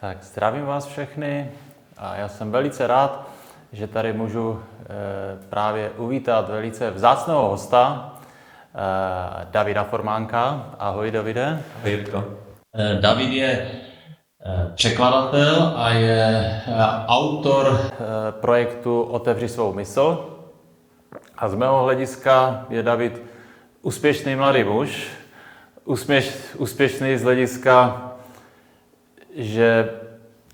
Tak zdravím vás všechny a já jsem velice rád, že tady můžu právě uvítat velice vzácného hosta, Davida Formánka. Ahoj, Davide. Ahoj, Jirko. David je překladatel a je autor projektu Otevři svou mysl. A z mého hlediska je David úspěšný mladý muž, úspěšný z hlediska, že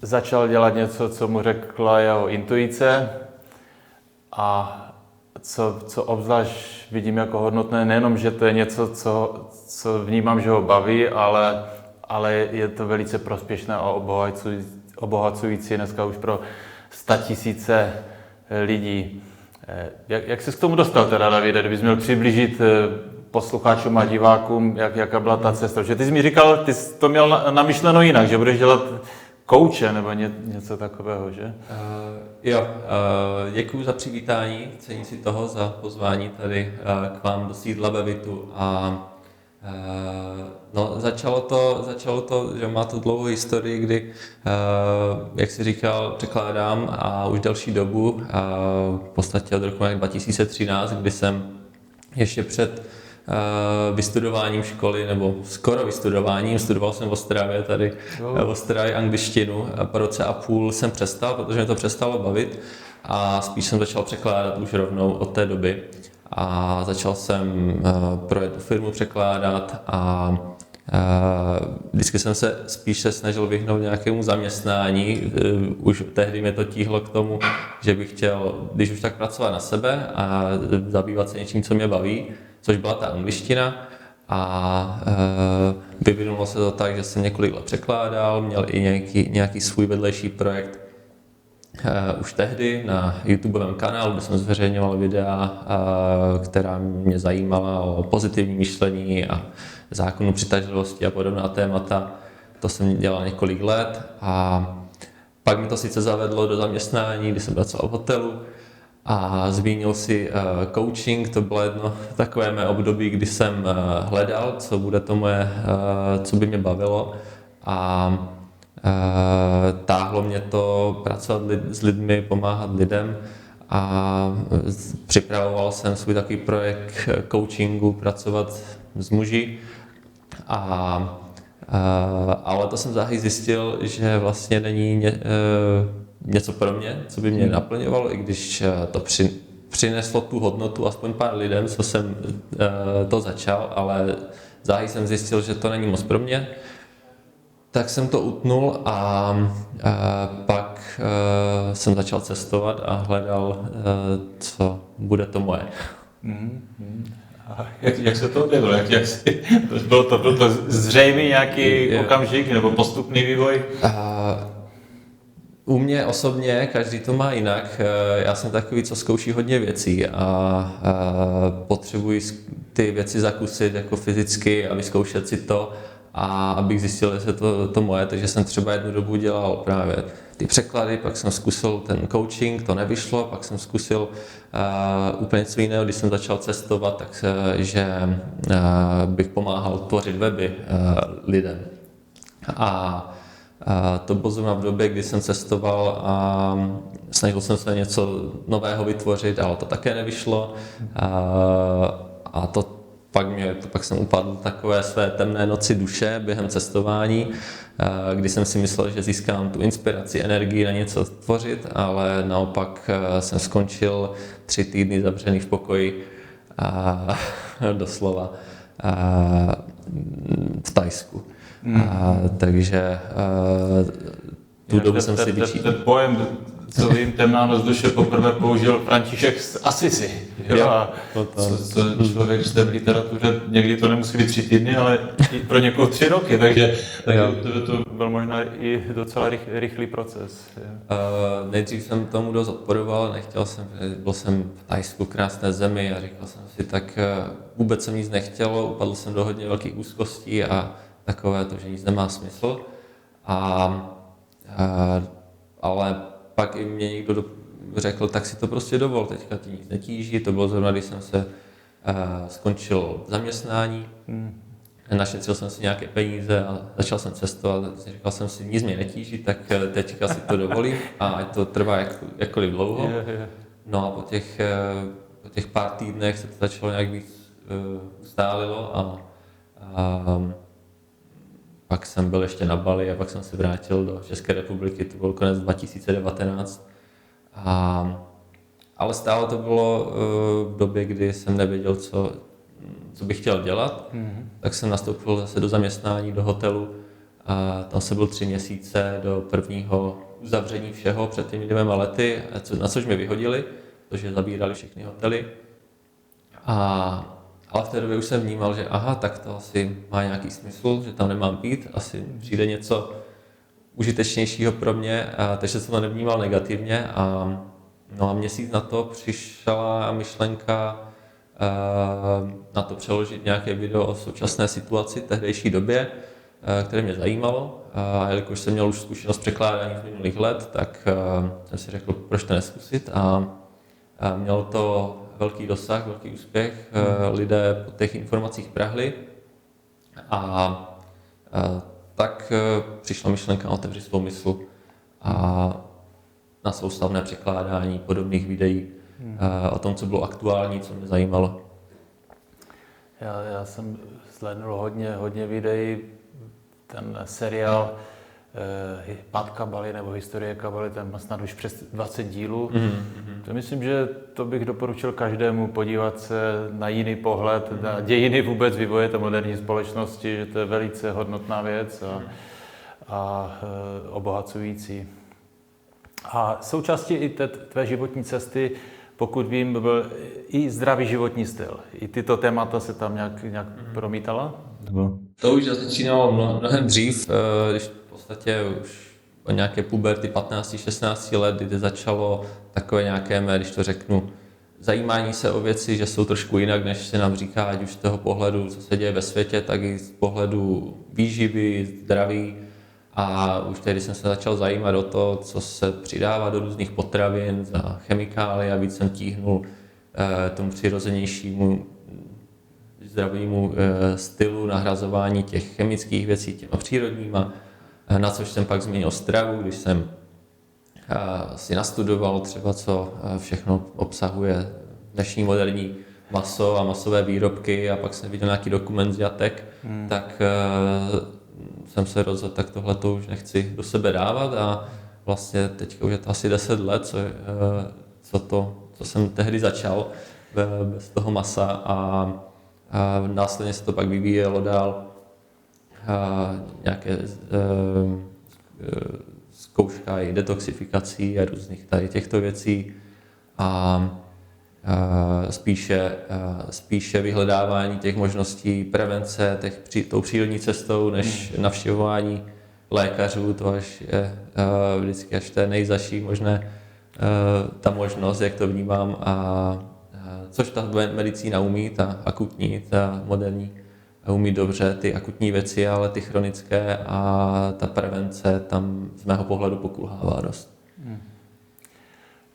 začal dělat něco, co mu řekla jeho intuice a co obzvlášť vidím jako hodnotné, nejenom, že to je něco, co vnímám, že ho baví, ale je to velice prospěšné a obohacující dneska už pro 100 000 lidí. Jak jsi k tomu dostal teda, Davide, kdybys měl přiblížit posluchačům a divákům, jaká byla ta cesta? Že ty jsi mi říkal, ty jsi to měl namyšleno jinak, že budeš dělat kouče nebo něco takového, že? Děkuji za přivítání, cením si toho za pozvání tady k vám do sídla ve Vitu. Začalo to, že má to dlouhou historii, kdy, jak jsi říkal, překládám a už delší dobu, v podstatě od roku 2013, kdy jsem ještě před vystudováním školy, nebo skoro vystudováním, studoval jsem v Ostravě, tady v Ostravě angličtinu, a po roce a půl jsem přestal, protože mě to přestalo bavit a spíš jsem začal překládat už rovnou od té doby. A začal jsem pro jednu firmu překládat a vždycky jsem se spíše snažil vyhnout nějakému zaměstnání. Už tehdy mě to tíhlo k tomu, že bych chtěl, když už tak pracovat na sebe a zabývat se něčím, co mě baví, což byla ta angličtina. A vyvinulo se to tak, že jsem několik let překládal, měl i nějaký svůj vedlejší projekt už tehdy na YouTubeovém kanálu, kde jsem zveřejňoval videa, která mě zajímala o pozitivním myšlení a zákonu přitažlivosti a podobná témata. To jsem dělal několik let a pak mi to sice zavedlo do zaměstnání, kdy jsem pracoval v hotelu a zmínil si coaching. To bylo jedno takové mé období, kdy jsem hledal, co bude to moje, co by mě bavilo, a táhlo mě to pracovat s lidmi, pomáhat lidem, a připravoval jsem svůj takový projekt coachingu, pracovat s muži, ale to jsem záhy zjistil, že vlastně není něco pro mě, co by mě naplňovalo, i když to přineslo tu hodnotu aspoň pár lidem, co jsem to začal, ale záhy jsem zjistil, že to není moc pro mě. Tak jsem to utnul a pak jsem začal cestovat a hledal, co bude to moje. A jak se to objevilo? Byl to zřejmý nějaký okamžik nebo postupný vývoj? U mě osobně, každý to má jinak. Já jsem takový, co zkouší hodně věcí a potřebuji ty věci zakusit jako fyzicky a vyzkoušet si to, a abych zjistil, jestli je to moje, takže jsem třeba jednu dobu dělal právě ty překlady, pak jsem zkusil ten coaching, to nevyšlo, pak jsem zkusil úplně něco jiného, když jsem začal cestovat, takže bych pomáhal tvořit weby lidem. A to bylo zrovna v době, kdy jsem cestoval a snažil jsem se něco nového vytvořit, ale to také nevyšlo. A pak jsem upadl takové své temné noci duše během cestování, kdy jsem si myslel, že získám tu inspiraci, energii na něco tvořit, ale naopak jsem skončil 3 týdny zavřený v pokoji, doslova, v Thajsku. Takže tu dobu jsem si vyčítal. Ten pojem, co vím, temná noc duše, poprvé použil František z Assisi. Co člověk čte v literatuře, někdy to nemusí být 3 týdny, ale i pro někoho 3 roky, takže to byl možná i docela rychlý proces. Nejdřív jsem tomu dost odporoval, byl jsem v Thajsku, krásné zemi, a říkal jsem si, tak vůbec jsem nic nechtělo, upadl jsem do hodně velkých úzkostí a takové to, že nic nemá smysl. Ale pak i mě někdo řekl, tak si to prostě dovol, teďka ti nic netíží. To bylo zrovna, když jsem se skončil zaměstnání našetřil jsem si nějaké peníze a začal jsem cestovat. Říkal jsem si, nic mě netíží, tak teďka si to dovolím a ať to trvá jakkoliv dlouho. No a po těch pár týdnech se to začalo nějak víc ustálilo a pak jsem byl ještě na Bali a pak jsem se vrátil do České republiky, to byl konec 2019. Ale stále to bylo v době, kdy jsem nevěděl, co bych chtěl dělat, tak jsem nastoupil zase do zaměstnání, do hotelu a tam jsem byl 3 měsíce do prvního uzavření všeho před těmi 2 lety, na což mě vyhodili, protože zabírali všechny hotely. Ale v té době už jsem vnímal, že aha, tak to asi má nějaký smysl, že tam nemám být, asi přijde něco užitečnějšího pro mě, takže jsem to nevnímal negativně. No a měsíc na to přišla myšlenka na to přeložit nějaké video o současné situaci v tehdejší době, které mě zajímalo. A jelikož jsem měl už zkušenost překládání z minulých let, tak jsem si řekl, proč to neskusit. A mělo to velký dosah, velký úspěch. Lidé po těch informacích prahli. Tak přišla myšlenka otevřít svou mysl a na soustavné překládání podobných videí o tom, co bylo aktuální, co mě zajímalo. Já jsem zhlédnul hodně videí, ten seriál Pád Kabaly nebo Historie Kabaly, ten má snad už přes 20 dílů. To myslím, že to bych doporučil každému podívat se na jiný pohled, na dějiny vůbec vývoje té moderní společnosti, že to je velice hodnotná věc a obohacující. A součástí i tvé životní cesty, pokud vím, byl i zdravý životní styl. I tyto témata se tam nějak promítala? To už začínalo mnohem dřív, když v podstatě už o nějaké puberty 15-16 let, kdy začalo takové nějaké mé, když to řeknu, zajímání se o věci, že jsou trošku jinak, než se nám říká, ať už z toho pohledu, co se děje ve světě, tak i z pohledu výživy, zdraví. A už tehdy jsem se začal zajímat o to, co se přidává do různých potravin za chemikálie a víc jsem tíhnul tomu přirozenějšímu zdravému stylu nahrazování těch chemických věcí těma přírodníma, na což jsem pak změnil stravu, když jsem si nastudoval třeba, co všechno obsahuje dnešní moderní maso a masové výrobky a pak jsem viděl nějaký dokument z jatek, tak jsem se rozhodl, tak tohle to už nechci do sebe dávat a vlastně teďka už je to asi 10 let, co jsem tehdy začal bez toho masa a následně se to pak vyvíjelo dál nějaké zkouška i detoxifikací a různých tady těchto věcí a spíše vyhledávání těch možností prevence tou přírodní cestou, než navštěvování lékařů, to až je vždycky až té nejzaší možné ta možnost, jak to vnímám, což ta medicína umí, ta akutní, ta moderní, umí dobře ty akutní věci, ale ty chronické a ta prevence tam z mého pohledu pokulhává dost.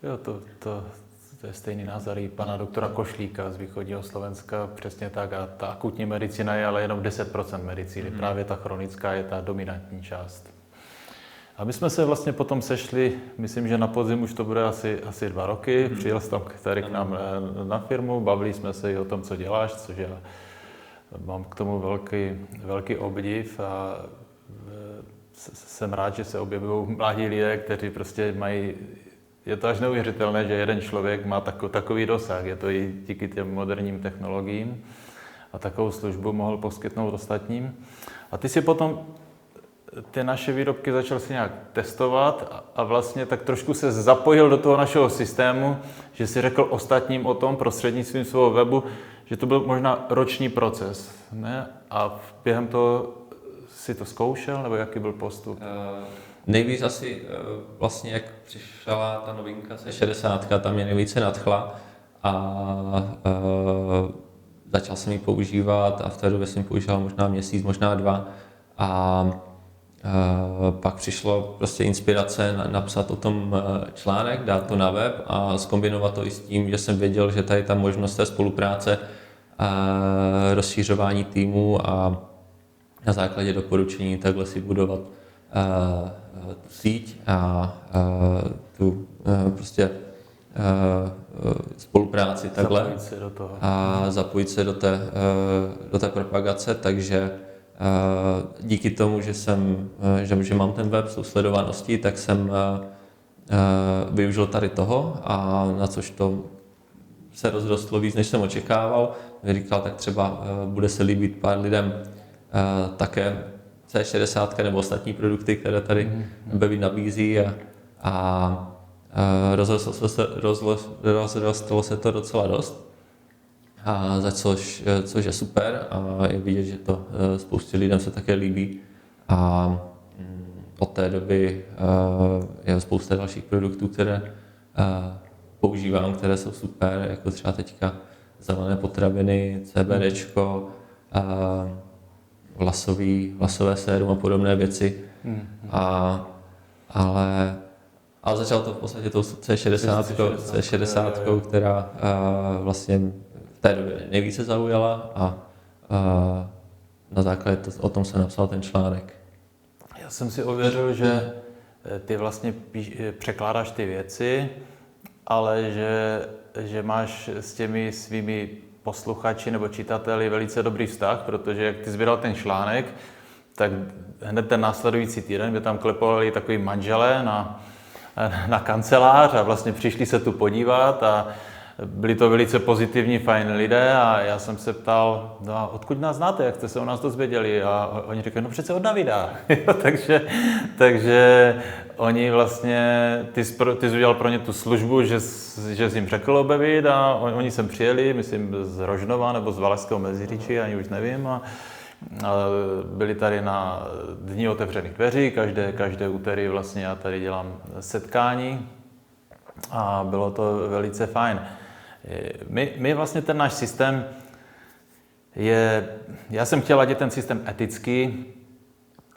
Jo, to je stejný názor i pana doktora Košlíka z východního Slovenska, přesně tak. A ta akutní medicína je ale jenom 10% medicíny, právě ta chronická je ta dominantní část. A my jsme se vlastně potom sešli, myslím, že na podzim už to bude asi 2 roky, přijel jsi tam tady k nám na firmu, bavili jsme se i o tom, co děláš, což já mám k tomu velký obdiv a jsem rád, že se objevují mladí lidé, kteří prostě mají. Je to až neuvěřitelné, že jeden člověk má takový dosah. Je to i díky těm moderním technologiím a takovou službu mohl poskytnout ostatním. A ty si potom ty naše výrobky začal si nějak testovat a vlastně tak trošku se zapojil do toho našeho systému, že si řekl ostatním o tom prostřednictvím svého webu, že to byl možná roční proces. Ne? A během toho si to zkoušel, nebo jaký byl postup? Nejvíc asi vlastně, jak přišla ta novinka C60, ta mě nejvíce nadchla a začal jsem ji používat a v té době jsem ji používal možná měsíc, možná 2 a pak přišlo prostě inspirace napsat o tom článek, dát to na web a zkombinovat to i s tím, že jsem věděl, že tady ta možnost té spolupráce, rozšířování týmu a na základě doporučení takhle si budovat tu síť a tu prostě spolupráci takhle Zapojit se do toho. a zapojit se do té propagace, takže díky tomu, že mám ten web s tou sledovaností, tak jsem využil tady toho a na což to se rozrostlo víc, než jsem očekával. Říkal, tak třeba bude se líbit pár lidem také C60 nebo ostatní produkty, které tady Bevit nabízí a rozrostlo se to docela dost, a což je super a je vidět, že to spoustě lidem se také líbí. A od té doby je spousta dalších produktů, které používám, které jsou super, jako třeba teďka zelené potraviny, CBDčko, vlasové sérum a podobné věci. Ale začalo to v podstatě tou C60, která vlastně v té době nejvíce zaujala a na základě o tom jsem napsal ten článek. Já jsem si ověřil, že ty vlastně překládáš ty věci, ale že máš s těmi svými posluchači nebo čitatel velice dobrý vztah, protože jak ty sbíral ten článek, tak hned ten následující týden mě tam klepovali takový manželé na kancelář a vlastně přišli se tu podívat a byli to velice pozitivní, fajn lidé a já jsem se ptal, no a odkud nás znáte, jak jste se o nás dozvěděli a oni říkají, no přece od Davida. takže oni vlastně, ty jsi udělal pro ně tu službu, že jsi jim řekl o Bevit a oni sem přijeli, myslím z Rožnova nebo z Valašského Meziříčí, ani už nevím. A byli tady na dní otevřených dveří, každé úterý vlastně já tady dělám setkání a bylo to velice fajn. My vlastně ten náš systém já jsem chtěl, ať je ten systém etický,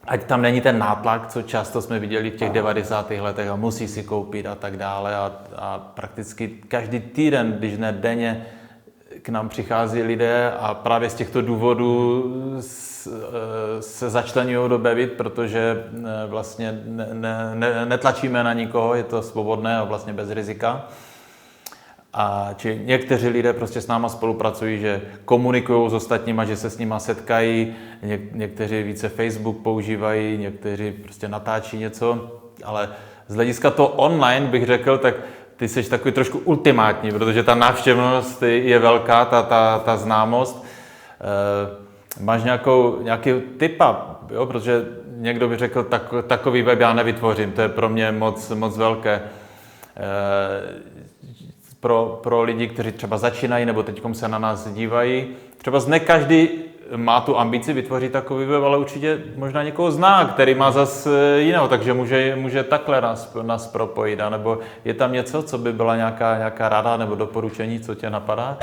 ať tam není ten nátlak, co často jsme viděli v těch 90. letech a musí si koupit a tak dále a prakticky každý týden, když ne denně, k nám přichází lidé a právě z těchto důvodů se začlenují do Bevit, protože vlastně netlačíme na nikoho, je to svobodné a vlastně bez rizika. A či někteří lidé prostě s náma spolupracují, že komunikují s ostatníma, že se s nima setkají, někteří více Facebook používají, někteří prostě natáčí něco, ale z hlediska toho online bych řekl, tak ty jsi takový trošku ultimátní, protože ta návštěvnost je velká, ta známost. Máš nějaký typa, jo? Protože někdo by řekl, takový web já nevytvořím, to je pro mě moc velké. Pro lidi, kteří třeba začínají nebo teď se na nás dívají, třeba ne každý má tu ambici vytvořit takový web, ale určitě možná někoho zná, který má zase jiného, takže může takhle nás propojit, nebo je tam něco, co by byla nějaká rada nebo doporučení, co tě napadá?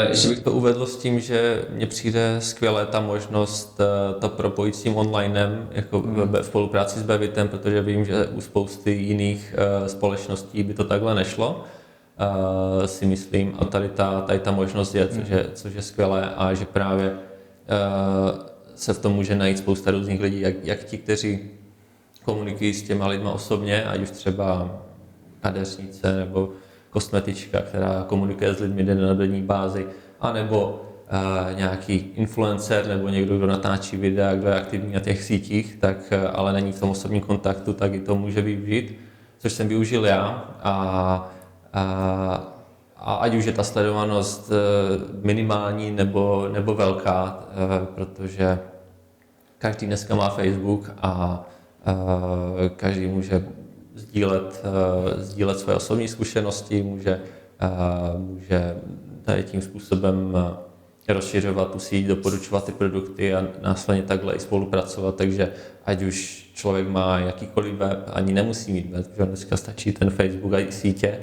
Ještě bych to uvedl s tím, že mně přijde skvělé ta možnost to propojit s tím onlinem, jako v spolupráci s Bevitem, protože vím, že u spousty jiných společností by to takhle nešlo. Si myslím, a tady ta možnost je, což je skvělé a že právě se v tom může najít spousta různých lidí, jak ti, kteří komunikují s těma lidma osobně, ať už třeba kadeřnice nebo kosmetička, která komunikuje s lidmi na denní bázi, anebo nějaký influencer nebo někdo, kdo natáčí videa, kdo je aktivní na těch sítích, tak ale není v tom osobním kontaktu, tak i to může využít, což jsem využil já a ať už je ta sledovanost minimální nebo velká, protože každý dneska má Facebook a každý může sdílet své osobní zkušenosti, může tady tím způsobem rozšiřovat tu síť, doporučovat ty produkty a následně takhle i spolupracovat, takže ať už člověk má jakýkoliv web, ani nemusí mít web, protože dneska stačí ten Facebook a i sítě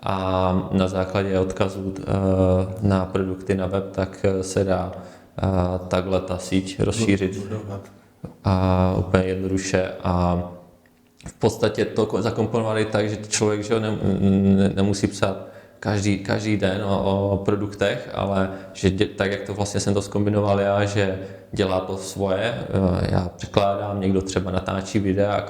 a na základě odkazů na produkty na web, tak se dá takhle ta síť rozšířit a úplně jednoduše a v podstatě to zakomponovat tak, že člověk že nemusí psát každý den o produktech, ale že tak, jak to vlastně jsem to zkombinoval já, že dělá to svoje, já překládám, někdo třeba natáčí videa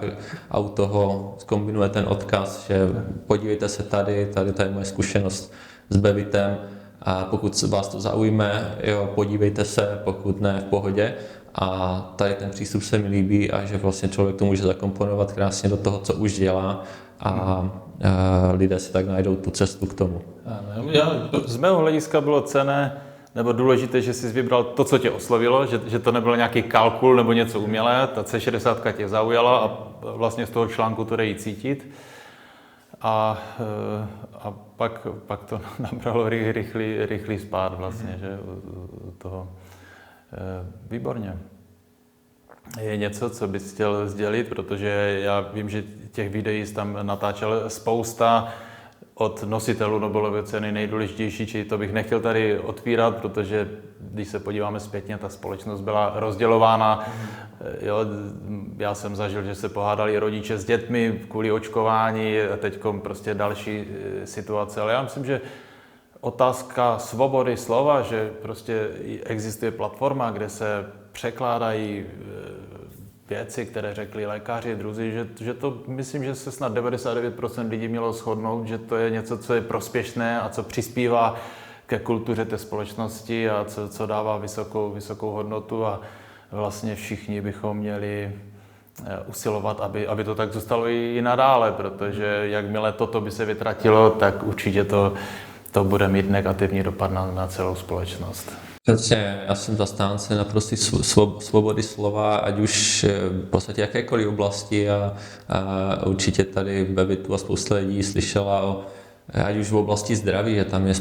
a u toho zkombinuje ten odkaz, že podívejte se tady je moje zkušenost s Bevitem a pokud vás to zaujme, jo, podívejte se, pokud ne, v pohodě. A tady ten přístup se mi líbí a že vlastně člověk to může zakomponovat krásně do toho, co už dělá a lidé si tak najdou tu cestu k tomu. Z mého hlediska bylo cenné nebo důležité, že jsi vybral to, co tě oslovilo, že to nebyl nějaký kalkul nebo něco umělé, ta C60 tě zaujala a vlastně z toho článku to jde cítit. A pak to nabralo rychlý spád vlastně, že u toho. Výborně. Je něco, co bys chtěl sdělit, protože já vím, že těch videí jsi tam natáčel spousta od nositelů Nobelovy ceny nejdůležitější, či to bych nechtěl tady otvírat, protože když se podíváme zpětně, ta společnost byla rozdělována. Jo, já jsem zažil, že se pohádali rodiče s dětmi kvůli očkování a teď prostě další situace, ale já myslím, že otázka svobody slova, že prostě existuje platforma, kde se překládají věci, které řekli lékaři, druzí, že to myslím, že se snad 99% lidí mělo shodnout, že to je něco, co je prospěšné a co přispívá ke kultuře té společnosti a co dává vysokou hodnotu a vlastně všichni bychom měli usilovat, aby to tak zůstalo i nadále, protože jakmile toto by se vytratilo, tak určitě to bude mít negativní dopad na celou společnost. Přesně, já jsem zastánce naprosté svobody slova, ať už v podstatě jakékoliv oblasti a určitě tady v Bevitu a spousta lidí slyšela ať už v oblasti zdraví, že tam je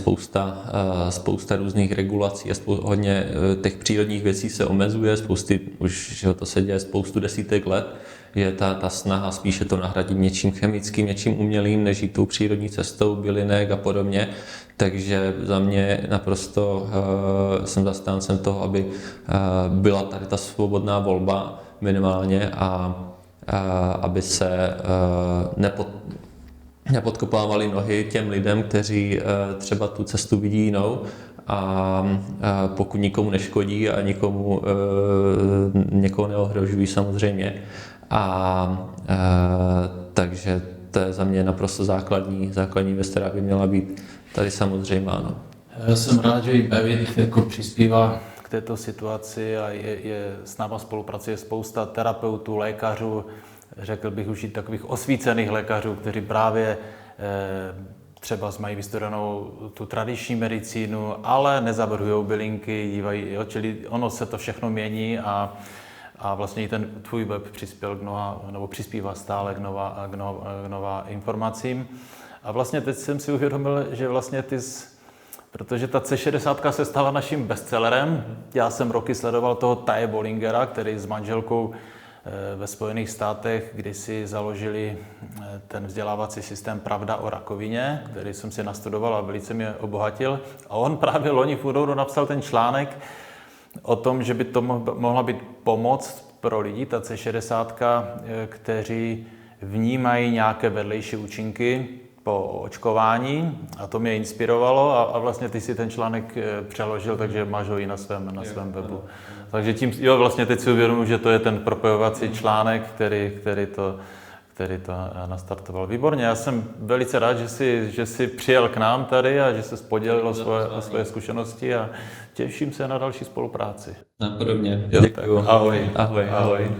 spousta různých regulací a hodně těch přírodních věcí se omezuje, už to se děje spoustu desítek let, že ta snaha spíše to nahradit něčím chemickým, něčím umělým, než jít tou přírodní cestou, bylinek a podobně. Takže za mě naprosto jsem zastáncem toho, aby byla tady ta svobodná volba minimálně a aby se nepodkopávaly nohy těm lidem, kteří třeba tu cestu vidí jinou a pokud nikomu neškodí a někoho neohrožují samozřejmě. Takže to je za mě naprosto základní věc, která by měla být tady samozřejmě ano. Já jsem rád, že i Bevit jako přispívá k této situaci a s náma spolupracuje spousta terapeutů, lékařů, řekl bych už i takových osvícených lékařů, kteří právě třeba mají vystudenou tu tradiční medicínu, ale nezavrhují bylinky, dívají, jo, čili ono se to všechno mění a vlastně i ten tvůj web přispěl přispívá stále k nová informacím. A vlastně teď jsem si uvědomil, že vlastně protože ta C60 se stala naším bestsellerem. Já jsem roky sledoval toho Taje Bollingera, který s manželkou ve Spojených státech kdysi založili ten vzdělávací systém Pravda o rakovině, který jsem si nastudoval a velice mě obohatil. A on právě loni v únoru napsal ten článek o tom, že by to mohla být pomoc pro lidi, ta C60, kteří vnímají nějaké vedlejší účinky po očkování a to mě inspirovalo a vlastně ty si ten článek přeložil, takže máš ho i na svém webu. Takže vlastně teď si uvědomuji, že to je ten propojovací článek, který to nastartoval. Výborně, já jsem velice rád, že jsi přijel k nám tady a že se podělil o svoje zkušenosti a těším se na další spolupráci. Napodobně. Děkuji. Ahoj. Ahoj.